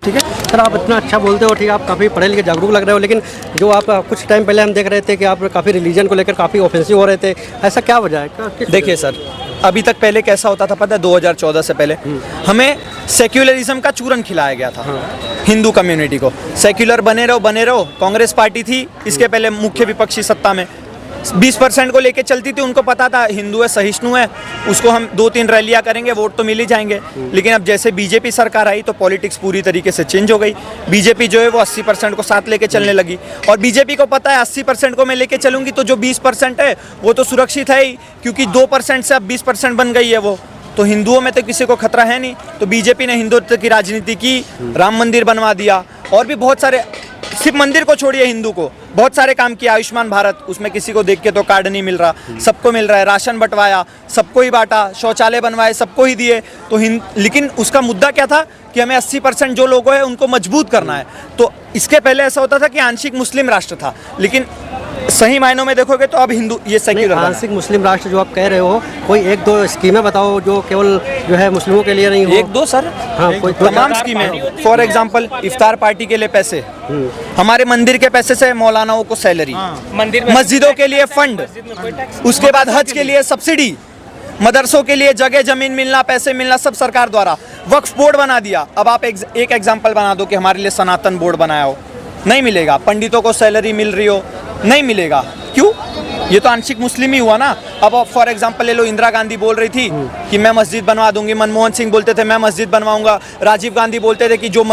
ठीक है सर, आप इतना अच्छा बोलते हो, ठीक है, आप काफ़ी पढ़े लिखे जागरूक लग रहे हो, लेकिन जो आप कुछ टाइम पहले हम देख रहे थे कि आप काफ़ी रिलीजन को लेकर काफ़ी ऑफेंसिव हो रहे थे, ऐसा क्या वजह है? देखिए सर, अभी तक पहले कैसा होता था पता है? 2014 से पहले हमें सेक्युलरिज्म का चूरन खिलाया गया था। हिंदू कम्युनिटी को सेक्युलर बने रहो। कांग्रेस पार्टी थी इसके पहले मुख्य विपक्षी सत्ता में, 20% को लेके चलती थी। उनको पता था हिंदू है, सहिष्णु है, उसको हम 2-3 रैलियां करेंगे, वोट तो मिल ही जाएंगे। लेकिन अब जैसे बीजेपी सरकार आई तो पॉलिटिक्स पूरी तरीके से चेंज हो गई। बीजेपी जो है वो 80% को साथ लेके चलने लगी, और बीजेपी को पता है 80% को मैं लेके चलूंगी तो जो 20% है वो तो सुरक्षित है ही, क्योंकि 2% से अब 20% बन गई है वो, तो हिंदुओं में तो किसी को खतरा है नहीं। तो बीजेपी ने हिंदुत्व की राजनीति की, राम मंदिर बनवा दिया, और भी बहुत सारे, सिर्फ मंदिर को छोड़िए हिंदू को बहुत सारे काम किया। आयुष्मान भारत, उसमें किसी को देख के तो कार्ड नहीं मिल रहा, सबको मिल रहा है। राशन बंटवाया, सबको ही बांटा। शौचालय बनवाए, सबको ही दिए। तो लेकिन उसका मुद्दा क्या था कि हमें 80% जो लोग हैं उनको मजबूत करना है। तो इसके पहले ऐसा होता था कि आंशिक मुस्लिम राष्ट्र था, लेकिन सही मायनों में देखोगे तो अब हिंदू ये सेक्युलर आंशिक मुस्लिम राष्ट्र जो आप कह रहे हो, कोई 1-2 स्कीमें बताओ जो केवल जो है मुस्लिमों के लिए नहीं हो। 1-2 सर, हाँ, कोई तमाम स्कीमें। फॉर एग्जांपल इफ्तार पार्टी के लिए पैसे, हमारे मंदिर के पैसे से मौलानाओं को सैलरी, मस्जिदों के लिए फंड, उसके बाद हज के लिए सब्सिडी, मदरसों के लिए जगह जमीन मिलना, पैसे मिलना, सब सरकार द्वारा। वक्फ बोर्ड बना दिया। अब आप एक एग्जाम्पल बना दो कि हमारे लिए सनातन बोर्ड बनाया हो, नहीं मिलेगा। पंडितों को सैलरी मिल रही हो, नहीं मिलेगा। क्यों? ये तो आंशिक मुस्लिम ही हुआ ना। अब फॉर एग्जांपल ले लो, इंदिरा गांधी बोल रही थी कि मैं मस्जिद बनवा दूंगी, मनमोहन सिंह बोलते थे मैं मस्जिद बनवाऊंगा, राजीव गांधी बोलते थे कि जो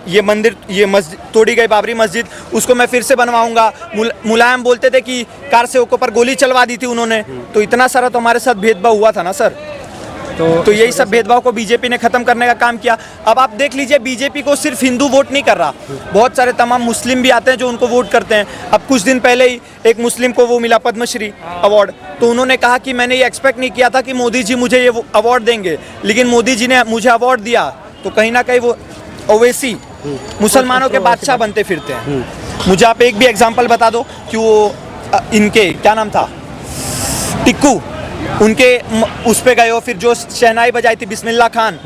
ये मस्जिद तोड़ी गई बाबरी मस्जिद, उसको मैं फिर से बनवाऊंगा। मुलायम बोलते थे कि कार सेवकों पर गोली चलवा दी थी उन्होंने। तो इतना सारा तो हमारे साथ भेदभाव हुआ था ना सर। तो यही सब भेदभाव को बीजेपी ने खत्म करने का काम किया। अब आप देख लीजिए, बीजेपी को सिर्फ हिंदू वोट नहीं कर रहा, बहुत सारे तमाम मुस्लिम भी आते हैं जो उनको वोट करते हैं। अब कुछ दिन पहले ही एक मुस्लिम को वो मिला पद्मश्री अवार्ड, तो उन्होंने कहा कि मैंने ये एक्सपेक्ट नहीं किया था कि मोदी जी मुझे ये अवार्ड देंगे, लेकिन मोदी जी ने मुझे अवार्ड दिया। तो कहीं ना कहीं वो ओवैसी मुसलमानों के बादशाह बनते फिरते हैं। मुझे आप एक भी एग्जाम्पल बता दो कि वो इनके क्या नाम था, टिक्कू, उनके उस पे गए हो, फिर जो शहनाई बजाई थी बिस्मिल्लाह खान,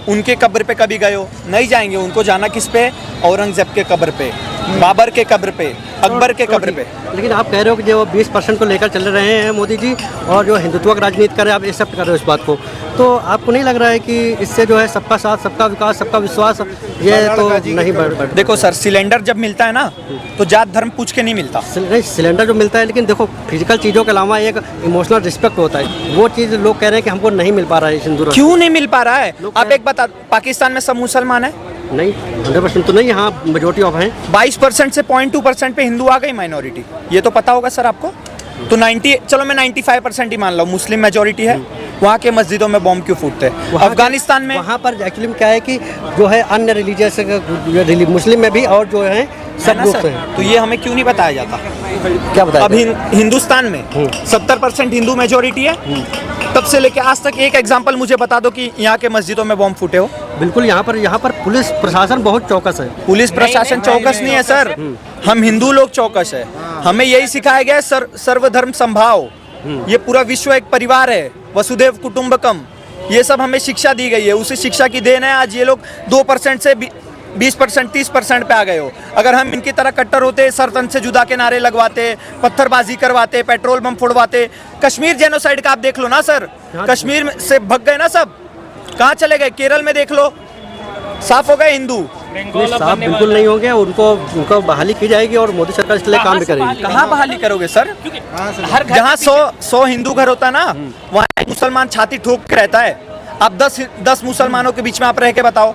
उनके कब्र पे कभी गए हो? नहीं जाएंगे। उनको जाना किस पे? औरंगजेब के कब्र पे, बाबर के कब्र पे, अकबर के कब्र पे। लेकिन आप कह रहे हो कि जो 20% को लेकर चल रहे हैं मोदी जी, और जो हिंदुत्व की राजनीति कर रहे हैं, आप एक्सेप्ट कर रहे हो इस बात को, तो आपको नहीं लग रहा है कि इससे जो है सबका साथ, सबका विकास, सबका विश्वास ये तो नहीं बढ़? देखो सर, सिलेंडर जब मिलता है ना तो जात धर्म पूछ के नहीं मिलता। सिलेंडर जो मिलता है, लेकिन देखो फिजिकल चीज़ों के अलावा एक इमोशनल रिस्पेक्ट होता है, वो चीज़ लोग कह रहे हैं कि हमको नहीं मिल पा रहा है हिंदू। क्यों नहीं मिल पा रहा है? आप एक बता, पाकिस्तान में सब मुसलमान है? नहीं, 100% तो नहीं, यहाँ मेजोरिटी ऑफ हैं। 22% से 0.2% पे हिंदू आ गई माइनॉरिटी, ये तो पता होगा सर आपको। तो 90, चलो मैं 95% ही मान लो मुस्लिम मेजोरिटी है। वहाँ के मस्जिदों में बॉम्ब क्यों फूटते हैं? अफगानिस्तान में वहाँ पर एक्चुअली में क्या है कि जो है अन्य रिलीजियस मुस्लिम में भी और जो है सब लोग हैं। तो ये हमें क्यों नहीं बताया जाता? क्या बताया? अब हिंदुस्तान में 70% हिंदू मेजोरिटी है, तब से लेके आज तक एक एग्जांपल मुझे बता दो कि यहाँ के मस्जिदों में बॉम्ब फूटे हो। बिल्कुल, यहाँ पर पुलिस प्रशासन बहुत चौकस है। पुलिस प्रशासन चौकस नहीं है सर, हम हिंदू लोग चौकस है। हमें यही सिखाया गया है, सर्वधर्म संभाव, ये पूरा विश्व एक परिवार है, वसुधैव कुटुंबकम, ये सब हमें शिक्षा दी गई है। उसी शिक्षा की देन है आज ये लोग 2% से 20%, 30% पे आ गए हो। अगर हम इनकी तरह कट्टर होते, सर तन से जुदा के नारे लगवाते, पत्थरबाजी करवाते, पेट्रोल बम फोड़वाते, कश्मीर जेनोसाइड का आप देख लो ना सर, कश्मीर से भग गए ना सब, कहाँ चले गए? केरल में देख लो, साफ हो गए हिंदू। साफ बिल्कुल नहीं होंगे, उनको बहाली की जाएगी और मोदी सरकार इसके लिए काम भी करेगी। कहाँ बहाली करोगे सर? जहाँ 100 हिंदू घर होता है ना, वहाँ मुसलमान छाती ठोक के रहता है। आप 10 मुसलमानों के बीच में आप रह के बताओ,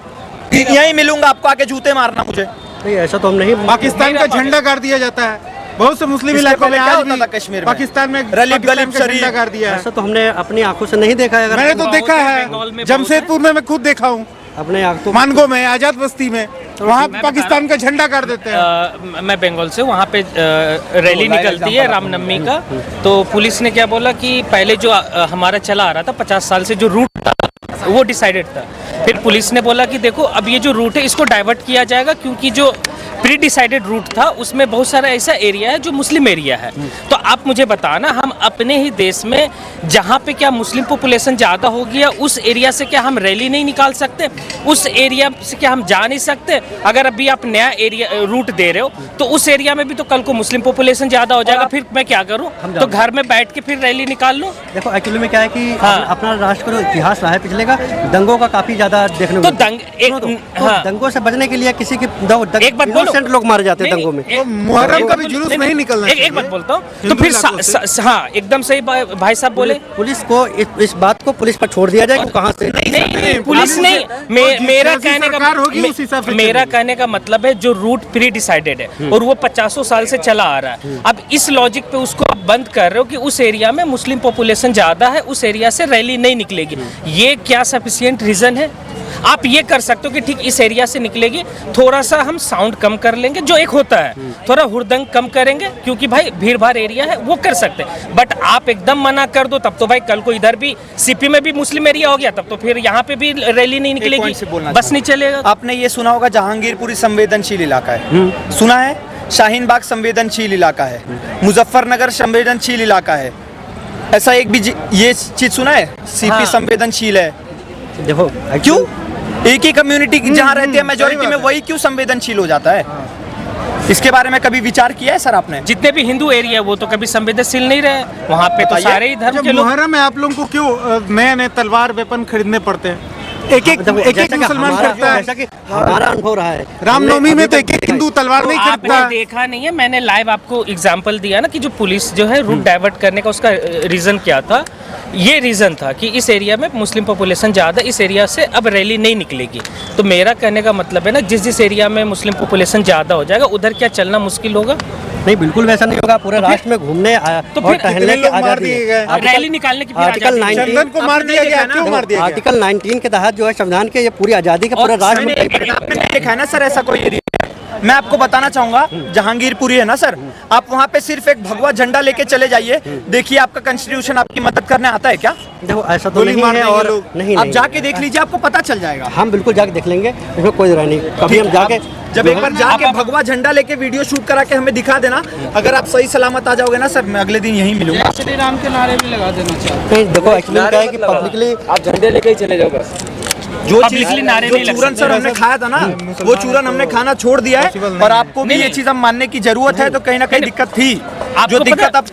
यहीं मिलूंगा आपको, आके जूते मारना मुझे। नहीं, ऐसा तो हम नहीं। पाकिस्तान का झंडा गाड़ दिया जाता है बहुत से मुस्लिम इलाकों में, आज भी कश्मीर पाकिस्तान में गलीब झंडा गाड़ दिया है। ऐसा तो हमने अपनी आंखों से नहीं देखा है। मैंने तो देखा है, जमशेदपुर में मैं खुद देखा हूँ, अपने आंखों, मानगो में, आजाद बस्ती में, वहाँ पाकिस्तान का झंडा गाड़ देते हैं। मैं बंगाल से, वहाँ पे रैली निकलती है रामनवमी का, तो पुलिस ने क्या बोला कि पहले जो हमारा चला आ रहा था 50 साल से जो रूट था वो डिसाइडेड था। फिर पुलिस ने बोला कि देखो अब ये जो रूट है इसको डाइवर्ट किया जाएगा, क्योंकि जो प्री डिसाइडेड रूट था, उसमें बहुत सारा ऐसा एरिया है जो मुस्लिम एरिया है। तो आप मुझे बताना, हम अपने ही देश में जहाँ पे क्या मुस्लिम पॉपुलेशन ज़्यादा हो गया, उस एरिया से क्या हम रैली नहीं निकाल सकते? उस एरिया से क्या हम जा नहीं सकते? अगर अभी आप नया एरिया रूट दे रहे हो तो उस एरिया में भी तो कल को मुस्लिम पॉपुलेशन ज़्यादा हो जाएगा, फिर मैं क्या करूँ? तो घर में बैठ के फिर रैली निकाल लूँ? देखो एक्चुअली में क्या है कि हाँ। अपना राष्ट्र का जो इतिहास रहा है पिछले का, दंगों का काफी ज्यादा देखने को तो मिलता है। दंगों से बचने के लिए किसी की एक बात बोलो, innocent लोग मारे जाते हैं दंगों में। मुहर्रम का भी जुलूस नहीं निकलना चाहिए। एक बात बोलता हूँ तो फिर हाँ एकदम सही भाई साहब बोले। पुलिस को इस बात को पुलिस पर छोड़ दिया जाए कि कहाँ से नहीं पुलिस नहीं, मेरा कहने का मतलब है जो रूट प्री डिसाइडेड है और वो 50 साल से चला आ रहा है, अब इस लॉजिक पे उसको आप बंद कर रहे हो कि उस एरिया में मुस्लिम पॉपुलेशन ज्यादा है, उस एरिया से रैली नहीं निकलेगी। ये क्या सफिशिएंट रीजन है? आप ये कर सकते हो कि ठीक इस एरिया से निकलेगी, थोड़ा सा हम साउंड कम कर लेंगे, जो एक होता है थोड़ा हुड़दंग कम करेंगे, क्योंकि भाई भीड़ भाड़ एरिया है, वो कर सकते हैं। बट आप एकदम मना कर दो तब तो भाई कल को इधर भी सीपी में भी मुस्लिम एरिया हो गया, तब तो फिर यहाँ पे भी रैली नहीं निकलेगी, बस नहीं चलेगा। आपने ये सुना होगा जहांगीरपुरी संवेदनशील इलाका है, सुना है? शाहीन बाग संवेदनशील इलाका है, मुजफ्फरनगर संवेदनशील इलाका है, ऐसा एक भी ये चीज सुना है? सीपी हाँ। संवेदनशील है। देखो क्यों? एक ही कम्युनिटी जहाँ रहती है मेजोरिटी में, वही क्यों संवेदनशील हो जाता है? इसके बारे में कभी विचार किया है सर आपने? जितने भी हिंदू एरिया वो तो कभी संवेदनशील नहीं रहे, वहाँ पे तो सारे ही धर्म के लोग। मुहर्रम में आप लोगों को क्यों नए नए तलवार वेपन खरीदने पड़ते हैं? एक मुसलमान करता है, जैसा कि हमारा अनुभव रहा है। रामनवमी में तो एक हिंदू तलवार नहीं आपने खरीदता। देखा नहीं है, मैंने लाइव आपको एग्जांपल दिया ना कि जो पुलिस जो है रूट डाइवर्ट करने का उसका रीजन क्या था? ये रीजन था कि इस एरिया में मुस्लिम पॉपुलेशन ज़्यादा, इस एरिया से अब रैली नहीं निकलेगी। तो मेरा कहने का मतलब है ना, जिस एरिया में मुस्लिम पॉपुलेशन ज़्यादा हो जाएगा उधर क्या चलना मुश्किल होगा? नहीं बिल्कुल वैसा नहीं होगा, पूरे राष्ट्र में घूमने तो और फिर टहलने की आजादी है। रैली निकालने की फिर आर्टिकल आजादी है। 19 चंदन को मार दिया गया, क्यों मार दिया गया? आर्टिकल 19 के तहत जो है संविधान के ये पूरी आजादी का पूरे राष्ट्र में आपने देखा है ना सर ऐसा कोई एरिया? मैं आपको बताना चाहूंगा, जहांगीरपुरी है ना सर, आप वहाँ पे सिर्फ एक भगवा झंडा लेके चले जाइए, देखिए आपका कॉन्स्टिट्यूशन आपकी मदद करने आता है क्या? देखो ऐसा तो नहीं है, और नहीं आप जाके देख लीजिए, आपको पता चल जाएगा। हम बिल्कुल जाके देख लेंगे, इसमें कोई राय नहीं। कभी हम जाके जब एक बार जाके भगवा झंडा लेके वीडियो शूट करा के हमें दिखा देना, अगर आप सही सलामत आ जाओगे ना सर, मैं अगले दिन यहीं मिलूंगा। श्री राम के नारे भी लगा देना चाहिए। नहीं देखो एक्चुअली क्या है कि पब्लिकली आप झंडे लेके ही चले जाओ बस। जो Publicly नारे नहीं लग चूरन सर हमने खाया था ना, वो चूरन हमने खाना छोड़ दिया है, और आपको भी ये चीज हम मानने की जरूरत है। तो कहीं ना कहीं दिक्कत थी, जो दिक्कत आप